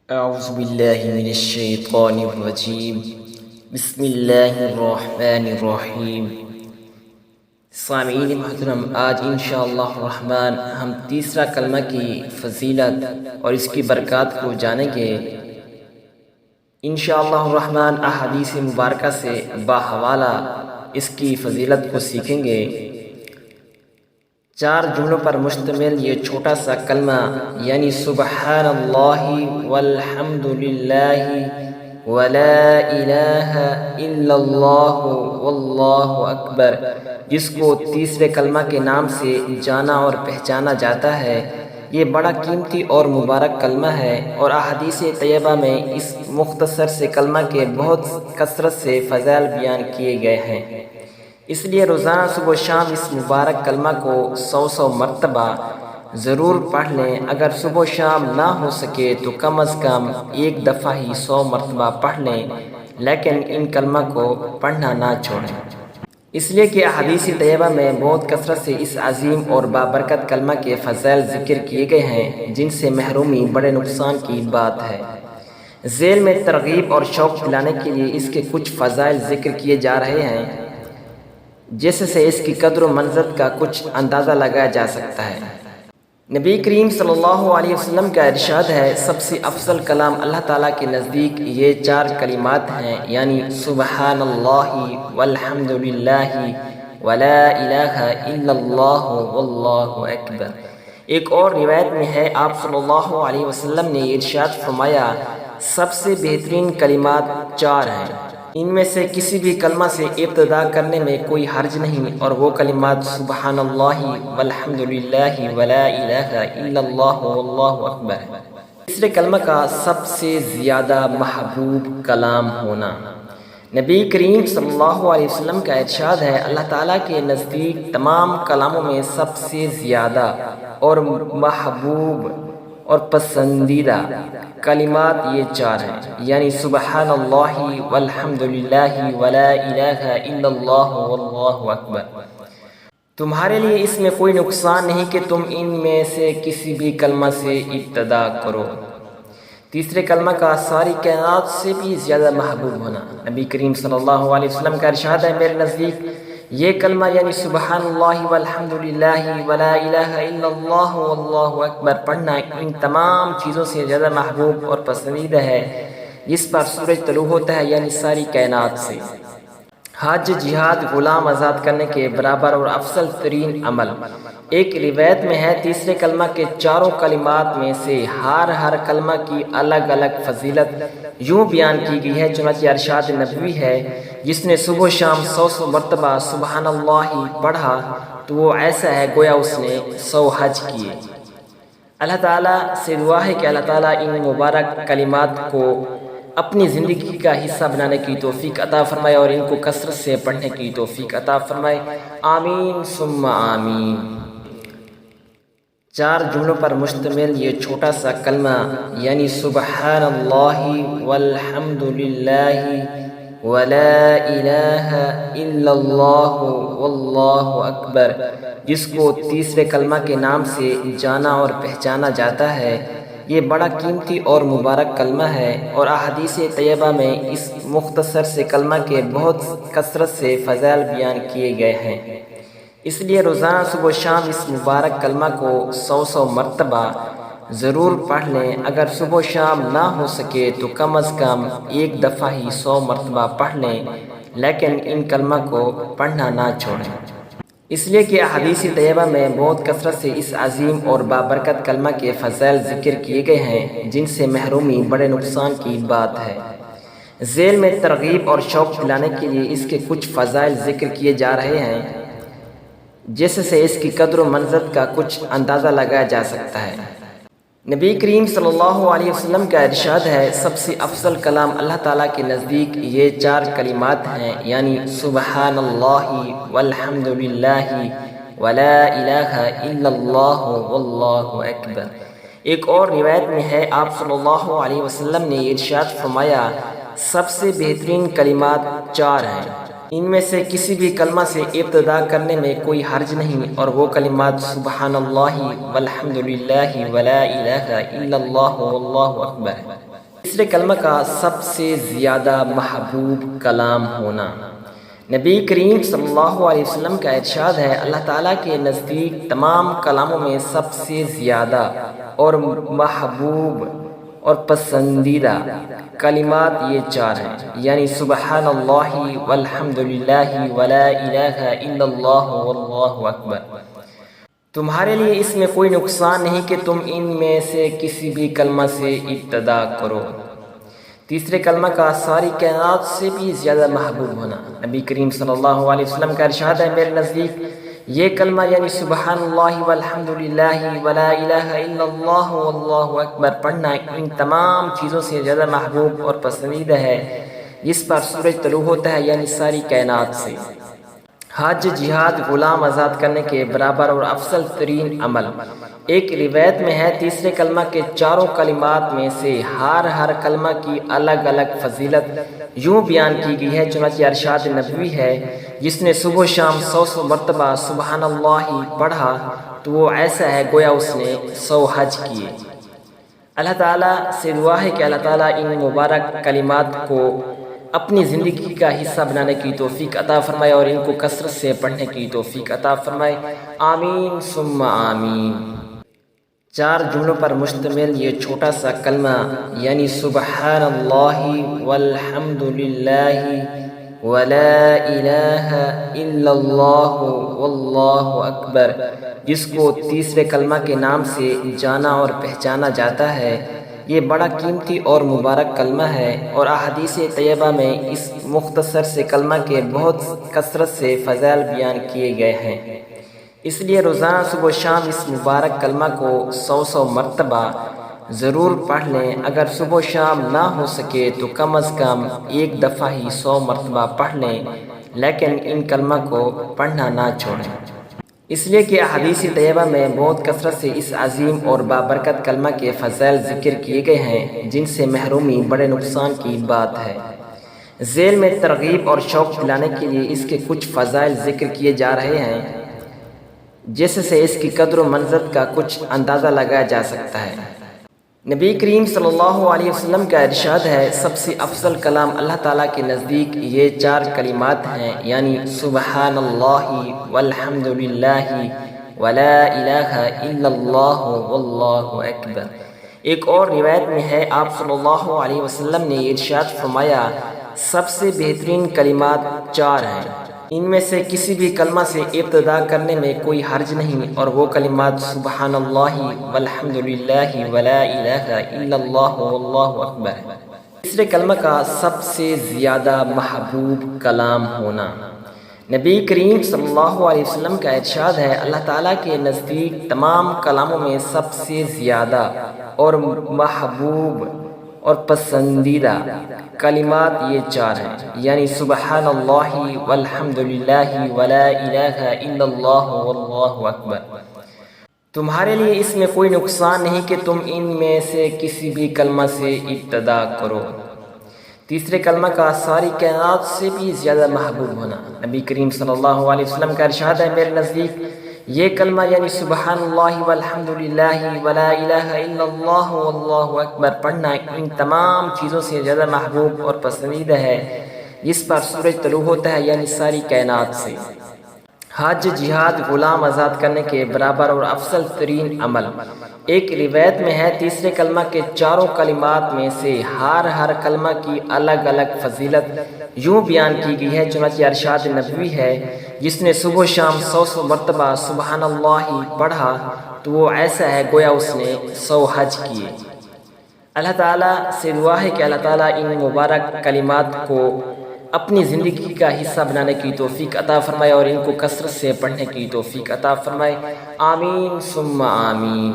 اعوذ باللہ من الشیطان الرجیم بسم اللہ الرحمن الرحیم۔ سامعین محترم، آج انشاءاللہ الرحمن ہم تیسرا کلمہ کی فضیلت اور اس کی برکات کو جانیں گے۔ انشاءاللہ الرحمن احادیث مبارکہ سے باحوالہ اس کی فضیلت کو سیکھیں گے۔ 4 جملوں پر مشتمل یہ چھوٹا سا کلمہ یعنی سبحان اللہ والحمد للہ ولا الہ الا اللہ واللہ اکبر، جس کو تیسرے کلمہ کے نام سے جانا اور پہچانا جاتا ہے، یہ بڑا قیمتی اور مبارک کلمہ ہے، اور احادیث طیبہ میں اس مختصر سے کلمہ کے بہت کثرت سے فضائل بیان کیے گئے ہیں۔ اس لیے روزانہ صبح و شام اس مبارک کلمہ کو 100 مرتبہ ضرور پڑھ لیں۔ اگر صبح و شام نہ ہو سکے تو کم از کم ایک دفعہ ہی 100 مرتبہ پڑھ لیں، لیکن ان کلمہ کو پڑھنا نہ چھوڑیں، اس لیے کہ احادیث طیبہ میں بہت کثرت سے اس عظیم اور بابرکت کلمہ کے فضائل ذکر کیے گئے ہیں، جن سے محرومی بڑے نقصان کی بات ہے۔ ذیل میں ترغیب اور شوق دلانے کے لیے اس کے کچھ فضائل ذکر کیے جا رہے ہیں، جس سے اس کی قدر و منزلت کا کچھ اندازہ لگایا جا سکتا ہے۔ نبی کریم صلی اللہ علیہ وسلم کا ارشاد ہے، سب سے افضل کلام اللہ تعالیٰ کے نزدیک یہ 4 کلمات ہیں، یعنی سبحان اللہ والحمد للہ ولا الہ الا اللہ واللہ اکبر۔ ایک اور روایت میں ہے، آپ صلی اللہ علیہ وسلم نے ارشاد فرمایا، سب سے بہترین کلمات 4 ہیں، ان میں سے کسی بھی کلمہ سے ابتدا کرنے میں کوئی حرج نہیں، اور وہ کلمات سبحان اللہ والحمد للہ ولا الہ الا اللہ واللہ اکبر ہے۔ تیسرے کلمہ کا سب سے زیادہ محبوب کلام ہونا۔ نبی کریم صلی اللہ علیہ وسلم کا ارشاد ہے، اللہ تعالیٰ کے نزدیک تمام کلاموں میں سب سے زیادہ اور محبوب اور پسندیدہ کلمات یہ 4 ہیں، یعنی سبحان اللہ والحمد للہ ولا الہ الا اللہ واللہ اکبر۔ تمہارے لیے اس میں کوئی نقصان نہیں کہ تم ان میں سے کسی بھی کلمہ سے ابتدا کرو۔ تیسرے کلمہ کا ساری کائنات سے بھی زیادہ محبوب ہونا۔ نبی کریم صلی اللہ علیہ وسلم کا ارشاد ہے، میرے نزدیک یہ کلمہ یعنی سبحان اللہ والحمد للہ ولا الہ الا اللہ واللہ اکبر پڑھنا ان تمام چیزوں سے زیادہ محبوب اور پسندیدہ ہے جس پر سورج طلوع ہوتا ہے، یعنی ساری کائنات سے۔ حج، جہاد، غلام آزاد کرنے کے برابر اور افضل ترین عمل۔ ایک روایت میں ہے، تیسرے کلمہ کے 4 کلمات میں سے ہر کلمہ کی الگ الگ فضیلت یوں بیان کی گئی ہے، چنانچہ ارشاد نبوی ہے، جس نے صبح و شام 100 مرتبہ سبحان اللہ پڑھا تو وہ ایسا ہے گویا اس نے 100 حج کیے۔ اللہ تعالیٰ سے دعا ہے کہ اللہ تعالیٰ ان مبارک کلمات کو اپنی زندگی کا حصہ بنانے کی توفیق عطا فرمائے اور ان کو کثرت سے پڑھنے کی توفیق عطا فرمائے، آمین ثم آمین۔ 4 جملوں پر مشتمل یہ چھوٹا سا کلمہ یعنی سبحان اللہ والحمد للہ ولا الہ الا اللہ واللہ اکبر، جس کو تیسرے کلمہ کے نام سے جانا اور پہچانا جاتا ہے، یہ بڑا قیمتی اور مبارک کلمہ ہے، اور احادیث طیبہ میں اس مختصر سے کلمہ کے بہت کثرت سے فضائل بیان کیے گئے ہیں۔ اس لیے روزانہ صبح و شام اس مبارک کلمہ کو 100 مرتبہ ضرور پڑھ لیں۔ اگر صبح و شام نہ ہو سکے تو کم از کم ایک دفعہ ہی 100 مرتبہ پڑھ لیں، لیکن ان کلمہ کو پڑھنا نہ چھوڑیں، اس لیے کہ احادیث طیبہ میں بہت کثرت سے اس عظیم اور بابرکت کلمہ کے فضائل ذکر کیے گئے ہیں، جن سے محرومی بڑے نقصان کی بات ہے۔ ذیل میں ترغیب اور شوق دلانے کے لیے اس کے کچھ فضائل ذکر کیے جا رہے ہیں، جس سے اس کی قدر و منزلت کا کچھ اندازہ لگایا جا سکتا ہے۔ نبی کریم صلی اللہ علیہ وسلم کا ارشاد ہے، سب سے افضل کلام اللہ تعالیٰ کے نزدیک یہ 4 کلمات ہیں، یعنی سبحان اللہ والحمد للہ ولا الہ الا اللہ واللہ اکبر۔ ایک اور روایت میں ہے، آپ صلی اللہ علیہ وسلم نے ارشاد فرمایا، سب سے بہترین کلمات 4 ہیں، ان میں سے کسی بھی کلمہ سے ابتدا کرنے میں کوئی حرج نہیں، اور وہ کلمات سبحان اللہ والحمد للہ ولا الہ الا اللہ واللہ اکبر ہے۔ تیسرے کلمہ کا سب سے زیادہ محبوب کلام ہونا۔ نبی کریم صلی اللہ علیہ وسلم کا ارشاد ہے، اللہ تعالیٰ کے نزدیک تمام کلاموں میں سب سے زیادہ اور محبوب اور پسندیدہ کلمات یہ چار ہیں، یعنی سبحان اللہ والحمد للہ ولا الہ الا اللہ واللہ اکبر۔ تمہارے لیے اس میں کوئی نقصان نہیں کہ تم ان میں سے کسی بھی کلمہ سے ابتدا کرو۔ تیسرے کلمہ کا ساری کائنات سے بھی زیادہ محبوب ہونا۔ نبی کریم صلی اللہ علیہ وسلم کا ارشاد ہے، میرے نزدیک یہ کلمہ یعنی سبحان اللہ والحمد للہ ولا الہ الا اللہ واللہ اکبر پڑھنا ان تمام چیزوں سے زیادہ محبوب اور پسندیدہ ہے جس پر سورج طلوع ہوتا ہے، یعنی ساری کائنات سے۔ حج، جہاد، غلام آزاد کرنے کے برابر اور افضل ترین عمل۔ ایک روایت میں ہے، تیسرے کلمہ کے چاروں کلمات میں سے ہر کلمہ کی الگ الگ فضیلت یوں بیان کی گئی ہے، چنانچہ ارشاد نبوی ہے، جس نے صبح و شام 100 مرتبہ سبحان اللہ پڑھا تو وہ ایسا ہے گویا اس نے 100 حج کیے۔ اللہ تعالیٰ سے دعا ہے کہ اللہ تعالیٰ ان مبارک کلمات کو اپنی زندگی کا حصہ بنانے کی توفیق عطا فرمائے اور ان کو کثرت سے پڑھنے کی توفیق عطا فرمائے، آمین ثم آمین۔ 4 جملوں پر مشتمل یہ چھوٹا سا کلمہ یعنی سبحان اللہ والحمد للہ ولا الہ الا اللہ واللہ اکبر، جس کو تیسرے کلمہ کے نام سے جانا اور پہچانا جاتا ہے، یہ بڑا قیمتی اور مبارک کلمہ ہے اور احادیث طیبہ میں اس مختصر سے کلمہ کے بہت کثرت سے فضائل بیان کیے گئے ہیں۔ اس لیے روزانہ صبح و شام اس مبارک کلمہ کو 100 مرتبہ ضرور پڑھ لیں۔ اگر صبح و شام نہ ہو سکے تو کم از کم ایک دفعہ ہی 100 مرتبہ پڑھ لیں، لیکن ان کلمہ کو پڑھنا نہ چھوڑیں، اس لیے کہ احادیث طیبہ میں بہت کثرت سے اس عظیم اور بابرکت کلمہ کے فضائل ذکر کیے گئے ہیں، جن سے محرومی بڑے نقصان کی بات ہے۔ ذیل میں ترغیب اور شوق دلانے کے لیے اس کے کچھ فضائل ذکر کیے جا رہے ہیں، جس سے اس کی قدر و منزلت کا کچھ اندازہ لگایا جا سکتا ہے۔ نبی کریم صلی اللہ علیہ وسلم کا ارشاد ہے، سب سے افضل کلام اللہ تعالیٰ کے نزدیک یہ 4 کلمات ہیں، یعنی سبحان اللہ والحمد للہ ولا الہ الا اللہ واللہ اکبر۔ ایک اور روایت میں ہے، آپ صلی اللہ علیہ وسلم نے ارشاد فرمایا، سب سے بہترین کلمات 4 ہیں، ان میں سے کسی بھی کلمہ سے ابتدا کرنے میں کوئی حرج نہیں، اور وہ کلمات سبحان اللہ والحمد للہ ولا الہ الا اللہ واللہ اکبر۔ تیسرے کلمہ کا سب سے زیادہ محبوب کلام ہونا۔ نبی کریم صلی اللہ علیہ وسلم کا ارشاد ہے، اللہ تعالیٰ کے نزدیک تمام کلاموں میں سب سے زیادہ اور محبوب اور پسندیدہ کلمات یہ 4 ہیں، یعنی سبحان اللہ والحمد للہ ولا الہ الا اللہ واللہ اکبر۔ تمہارے لیے اس میں کوئی نقصان نہیں کہ تم ان میں سے کسی بھی کلمہ سے ابتدا کرو۔ تیسرے کلمہ کا ساری کائنات سے بھی زیادہ محبوب ہونا۔ نبی کریم صلی اللہ علیہ وسلم کا ارشاد ہے، میرے نزدیک یہ کلمہ یعنی سبحان اللہ والحمد للہ ولا الہ الا اللہ واللہ اکبر پڑھنا ان تمام چیزوں سے زیادہ محبوب اور پسندیدہ ہے جس پر سورج طلوع ہوتا ہے، یعنی ساری کائنات سے۔ حج، جہاد، غلام آزاد کرنے کے برابر اور افضل ترین عمل۔ ایک روایت میں ہے، تیسرے کلمہ کے چاروں کلمات میں سے ہر کلمہ کی الگ الگ فضیلت یوں بیان کی گئی ہے، چنانچہ ارشاد نبوی ہے، جس نے صبح و شام 100 مرتبہ سبحان اللہ پڑھا تو وہ ایسا ہے گویا اس نے 100 حج کیے۔ اللہ تعالیٰ سے دعا ہے کہ اللہ تعالیٰ ان مبارک کلمات کو اپنی زندگی کا حصہ بنانے کی توفیق عطا فرمائے اور ان کو کثرت سے پڑھنے کی توفیق عطا فرمائے، آمین ثم آمین۔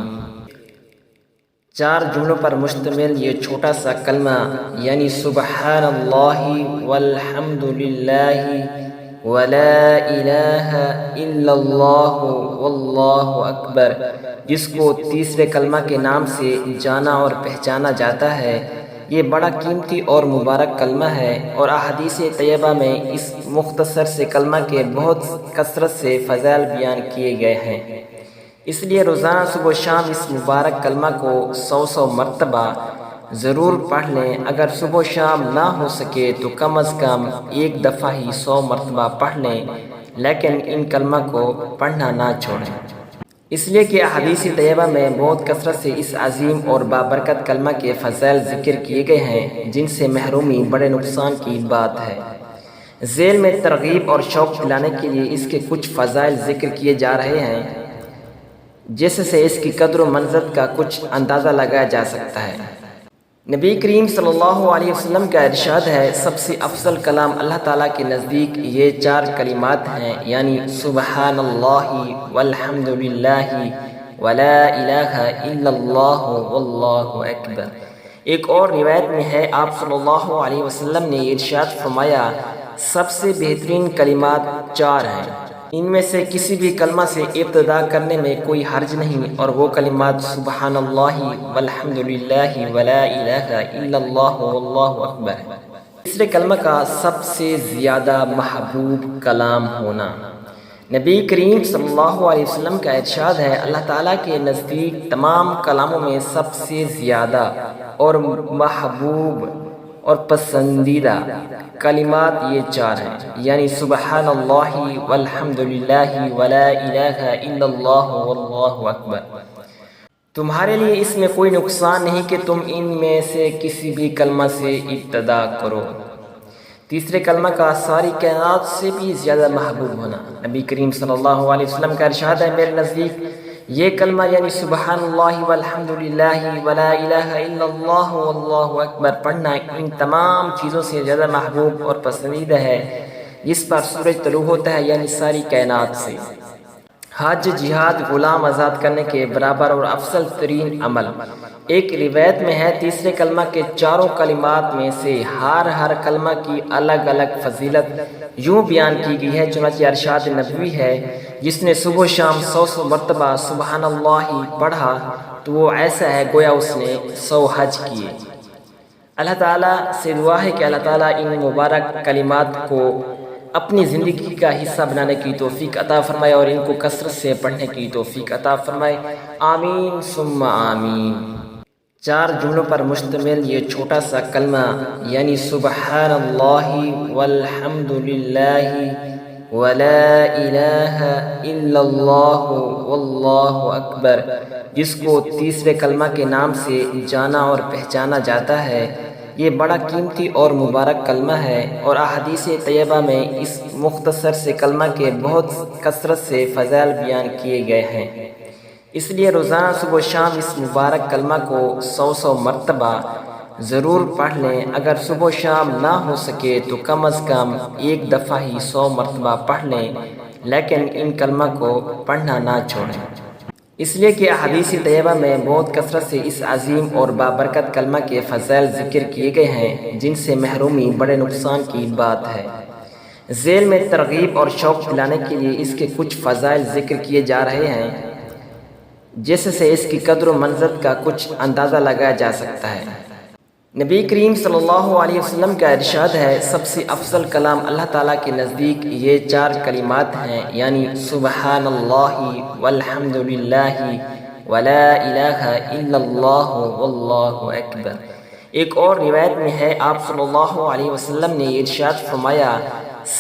4 جملوں پر مشتمل یہ چھوٹا سا کلمہ یعنی سبحان اللہ والحمد للہ ولا الہ الا اللہ واللہ اکبر، جس کو تیسرے کلمہ کے نام سے جانا اور پہچانا جاتا ہے، یہ بڑا قیمتی اور مبارک کلمہ ہے اور احادیث طیبہ میں اس مختصر سے کلمہ کے بہت کثرت سے فضائل بیان کیے گئے ہیں۔ اس لیے روزانہ صبح و شام اس مبارک کلمہ کو 100 مرتبہ ضرور پڑھ لیں۔ اگر صبح و شام نہ ہو سکے تو کم از کم ایک دفعہ ہی 100 مرتبہ پڑھ لیں، لیکن ان کلمہ کو پڑھنا نہ چھوڑیں، اس لیے کہ احادیث طیبہ میں بہت کثرت سے اس عظیم اور بابرکت کلمہ کے فضائل ذکر کیے گئے ہیں، جن سے محرومی بڑے نقصان کی بات ہے۔ ذیل میں ترغیب اور شوق دلانے کے لیے اس کے کچھ فضائل ذکر کیے جا رہے ہیں، جس سے اس کی قدر و منزلت کا کچھ اندازہ لگایا جا سکتا ہے۔ نبی کریم صلی اللہ علیہ وسلم کا ارشاد ہے، سب سے افضل کلام اللہ تعالیٰ کے نزدیک یہ 4 کلمات ہیں، یعنی سبحان اللہ والحمد للہ ولا الہ الا اللہ واللہ اکبر۔ ایک اور روایت میں ہے، آپ صلی اللہ علیہ وسلم نے ارشاد فرمایا، سب سے بہترین کلمات 4 ہیں، ان میں سے کسی بھی کلمہ سے ابتدا کرنے میں کوئی حرج نہیں، اور وہ کلمات سبحان اللہ والحمد للہ ولا الہ الا اللہ واللہ اکبر ہے۔ تیسرے کلمہ کا سب سے زیادہ محبوب کلام ہونا۔ نبی کریم صلی اللہ علیہ وسلم کا ارشاد ہے، اللہ تعالیٰ کے نزدیک تمام کلاموں میں سب سے زیادہ اور محبوب اور پسندیدہ کلمات یہ 4 ہیں، یعنی سبحان اللہ والحمد للہ ولا الہ الا اللہ واللہ اکبر۔ تمہارے لیے اس میں کوئی نقصان نہیں کہ تم ان میں سے کسی بھی کلمہ سے ابتدا کرو۔ تیسرے کلمہ کا ساری کائنات سے بھی زیادہ محبوب ہونا۔ نبی کریم صلی اللہ علیہ وسلم کا ارشاد ہے، میرے نزدیک یہ کلمہ یعنی سبحان اللہ والحمد للہ ولا الہ الا اللہ واللہ اکبر پڑھنا ان تمام چیزوں سے زیادہ محبوب اور پسندیدہ ہے جس پر سورج طلوع ہوتا ہے، یعنی ساری کائنات سے۔ حج، جہاد، غلام آزاد کرنے کے برابر اور افضل ترین عمل۔ ایک روایت میں ہے، تیسرے کلمہ کے 4 کلمات میں سے ہر کلمہ کی الگ الگ فضیلت یوں بیان کی گئی ہے، چنانچہ ارشاد نبوی ہے، جس نے صبح و شام 100 مرتبہ سبحان اللہ پڑھا تو وہ ایسا ہے گویا اس نے 100 حج کیے۔ اللہ تعالیٰ سے دعا ہے کہ اللہ تعالیٰ ان مبارک کلمات کو اپنی زندگی کا حصہ بنانے کی توفیق عطا فرمائے اور ان کو کثرت سے پڑھنے کی توفیق عطا فرمائے، آمین ثم آمین۔ 4 جملوں پر مشتمل یہ چھوٹا سا کلمہ یعنی سبحان اللہ والحمد للہ ولا الہ الا اللہ واللہ اکبر، جس کو تیسرے کلمہ کے نام سے جانا اور پہچانا جاتا ہے، یہ بڑا قیمتی اور مبارک کلمہ ہے، اور احادیث طیبہ میں اس مختصر سے کلمہ کے بہت کثرت سے فضائل بیان کیے گئے ہیں، اس لیے روزانہ صبح و شام اس مبارک کلمہ کو 100 مرتبہ ضرور پڑھ لیں۔ اگر صبح و شام نہ ہو سکے تو کم از کم ایک دفعہ ہی 100 مرتبہ پڑھ لیں، لیکن ان کلمہ کو پڑھنا نہ چھوڑیں، اس لیے کہ احادیث طیبہ میں بہت کثرت سے اس عظیم اور بابرکت کلمہ کے فضائل ذکر کیے گئے ہیں، جن سے محرومی بڑے نقصان کی بات ہے۔ ذیل میں ترغیب اور شوق دلانے کے لیے اس کے کچھ فضائل ذکر کیے جا رہے ہیں، جس سے اس کی قدر و منزلت کا کچھ اندازہ لگایا جا سکتا ہے۔ نبی کریم صلی اللہ علیہ وسلم کا ارشاد ہے، سب سے افضل کلام اللہ تعالیٰ کے نزدیک یہ 4 کلمات ہیں، یعنی سبحان اللہ والحمد للہ ولا الہ الا اللہ واللہ اکبر۔ ایک اور روایت میں ہے، آپ صلی اللہ علیہ وسلم نے ارشاد فرمایا،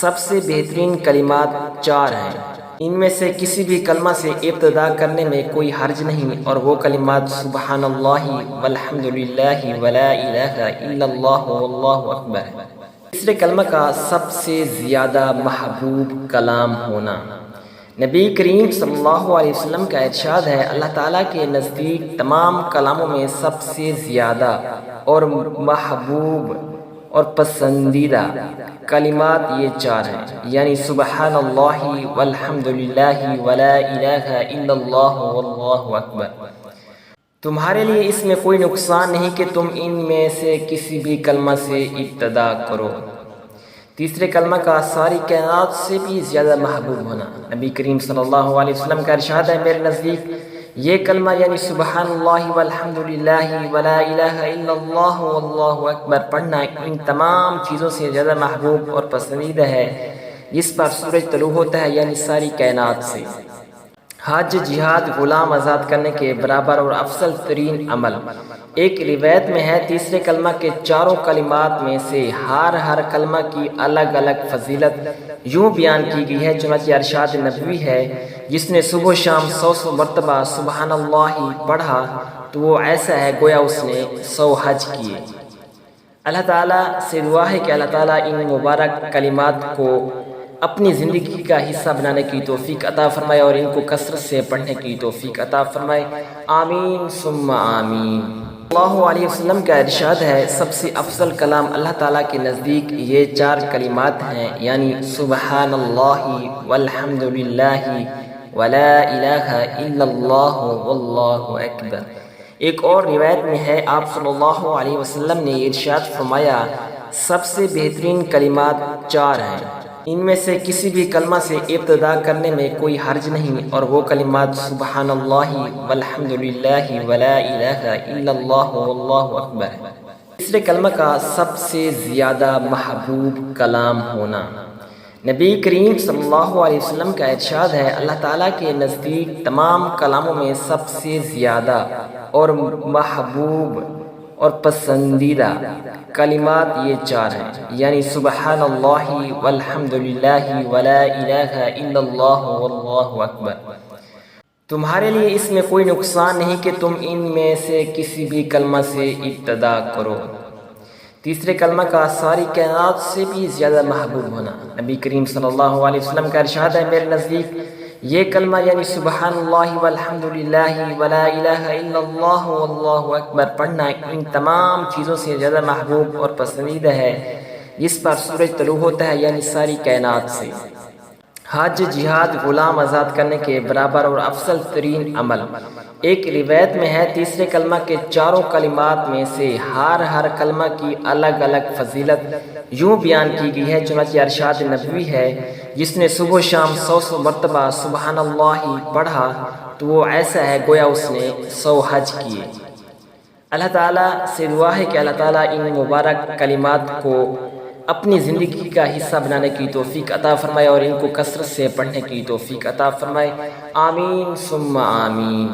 سب سے بہترین کلمات 4 ہیں، ان میں سے کسی بھی کلمہ سے ابتدا کرنے میں کوئی حرج نہیں، اور وہ کلمات سبحان اللہ والحمد للہ ولا الہ الا اللہ واللہ اکبر ہے۔ تیسرے کلمہ کا سب سے زیادہ محبوب کلام ہونا۔ نبی کریم صلی اللہ علیہ وسلم کا ارشاد ہے، اللہ تعالیٰ کے نزدیک تمام کلاموں میں سب سے زیادہ اور محبوب اور پسندیدہ کلمات یہ 4 ہیں، یعنی سبحان اللہ والحمد للہ ولا الہ الا اللہ واللہ اکبر۔ تمہارے لیے اس میں کوئی نقصان نہیں کہ تم ان میں سے کسی بھی کلمہ سے ابتدا کرو۔ تیسرے کلمہ کا ساری کائنات سے بھی زیادہ محبوب ہونا۔ نبی کریم صلی اللہ علیہ وسلم کا ارشاد ہے، میرے نزدیک یہ کلمہ یعنی سبحان اللہ والحمد للہ ولا الہ الا اللہ واللہ اکبر پڑھنا ان تمام چیزوں سے زیادہ محبوب اور پسندیدہ ہے جس پر سورج طلوع ہوتا ہے، یعنی ساری کائنات سے۔ حج، جہاد، غلام آزاد کرنے کے برابر اور افضل ترین عمل۔ ایک روایت میں ہے تیسرے کلمہ کے چاروں کلمات میں سے ہر کلمہ کی الگ الگ فضیلت یوں بیان کی گئی ہے، چنانچہ ارشاد نبوی ہے جس نے صبح و شام 100 مرتبہ سبحان اللہ پڑھا تو وہ ایسا ہے گویا اس نے 100 حج کیے۔ اللہ تعالیٰ سے دعا ہے کہ اللہ تعالیٰ ان مبارک کلمات کو اپنی زندگی کا حصہ بنانے کی توفیق عطا فرمائے اور ان کو کثرت سے پڑھنے کی توفیق عطا فرمائے، آمین ثم آمین۔ صلی اللہ علیہ وسلم کا ارشاد ہے سب سے افضل کلام اللہ تعالیٰ کے نزدیک یہ 4 کلمات ہیں، یعنی سبحان اللہ والحمد للہ ولا الہ الا اللہ واللہ اکبر۔ ایک اور روایت میں ہے آپ صلی اللہ علیہ وسلم نے ارشاد فرمایا سب سے بہترین کلمات 4 ہیں، ان میں سے کسی بھی کلمہ سے ابتدا کرنے میں کوئی حرج نہیں، اور وہ کلمات سبحان اللہ والحمد للہ ولا الہ الا اللہ واللہ اکبر ہے۔ تیسرے کلمہ کا سب سے زیادہ محبوب کلام ہونا۔ نبی کریم صلی اللہ علیہ وسلم کا ارشاد ہے اللہ تعالیٰ کے نزدیک تمام کلاموں میں سب سے زیادہ اور محبوب اور پسندیدہ کلمات یہ 4 ہیں، یعنی سبحان اللہ والحمد للہ ولا الہ الا اللہ واللہ اکبر۔ تمہارے لیے اس میں کوئی نقصان نہیں کہ تم ان میں سے کسی بھی کلمہ سے ابتدا کرو۔ تیسرے کلمہ کا ساری کائنات سے بھی زیادہ محبوب ہونا۔ نبی کریم صلی اللہ علیہ وسلم کا ارشاد ہے میرے نزدیک یہ کلمہ یعنی سبحان اللہ والحمد للہ ولا الہ الا اللہ واللہ اکبر پڑھنا ان تمام چیزوں سے زیادہ محبوب اور پسندیدہ ہے جس پر سورج طلوع ہوتا ہے، یعنی ساری کائنات سے۔ حج، جہاد، غلام آزاد کرنے کے برابر اور افضل ترین عمل۔ ایک روایت میں ہے تیسرے کلمہ کے چاروں کلمات میں سے ہر کلمہ کی الگ الگ فضیلت یوں بیان کی گئی ہے، چنانچہ ارشاد نبوی ہے جس نے صبح و شام 100 مرتبہ سبحان اللہ پڑھا تو وہ ایسا ہے گویا اس نے 100 حج کیے۔ اللہ تعالیٰ سے دعا ہے کہ اللہ تعالیٰ ان مبارک کلمات کو اپنی زندگی کا حصہ بنانے کی توفیق عطا فرمائے اور ان کو کثرت سے پڑھنے کی توفیق عطا فرمائے، آمین ثم آمین۔